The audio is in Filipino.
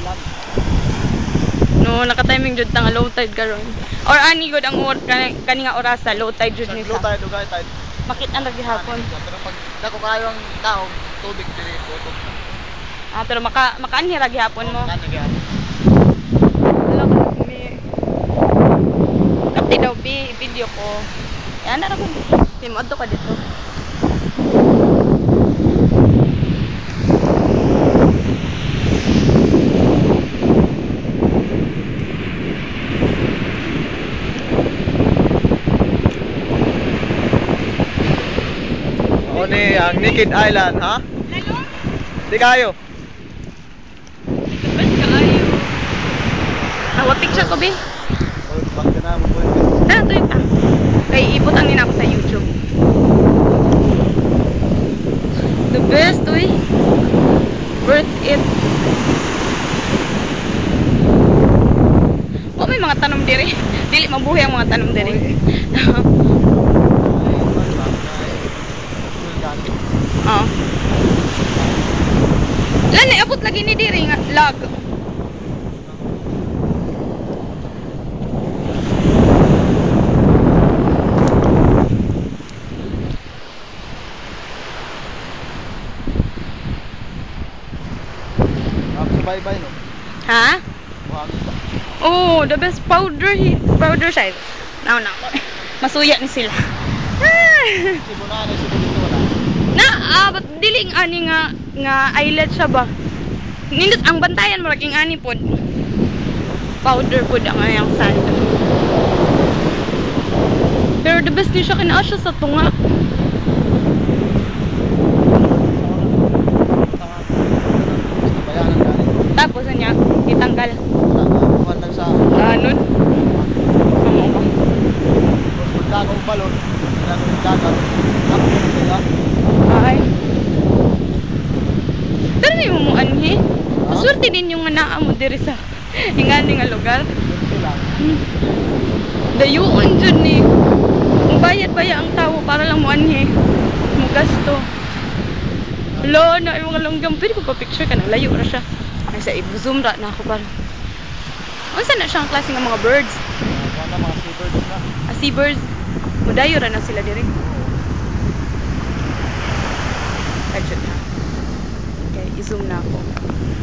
Island. No, naka-timing jud tang low tide karon. Or ani gud ang kani nga oras sa low tide jud ni Low sa. tide, high tide. Makita na gihapon. Pero pag dako kayo ang tao, tubig diri bottom. Ah, pero makaanhi ra gihapon mo. Kan gyapon. Wala ko ni kapti daw video ko. Yan na ra ko. Timod ka dito. O ni ang Naked Island, ha? Lalo? Di kayo. Bas kaayo. Nawa picture ko bi. O bak na mo po. Tara to ita. Kay ibutang din ako sa YouTube. The best way. Worth it. O may mga tanom diri. Dili mabuhay ang mga tanom diri. Oh. Lan abot lagi ni diri nga lag. Bye-bye no. Ha? Buhangin ba? Oh, the best powder side. Now. Masuya ni sila. Sibunan na sibu dito wala. But diling ani nga islet siya ba? Nindot ang bantayan mo king ani pod. Powder pod ang ayang sand. Pero the best ni siya kinaa siya sa tunga. Bayanan galing. Tapos niya itanggal. Kuha lang sa Ganon. Amo ka. pagkakong balon. Dagong dagat. Ako nila. Ay. Pero may mo anhi. Maswerte din yung naa mo diri sa ingani nga lugar. Sila. Dayuon dyan ni. Kung bayad-baya ang tao para lang mo anhi. Mo gasto. Hello, na yung mga langgam. Pwede ko pa-picture ka na. Layo na siya. Ay sa i-zoom ra na ako para. Ano saan na siyang klase ng mga birds? Wala mga seabirds na. Seabirds. Mudayo ra na sila diri. Kadyo na. Okay, i-zoom na ako.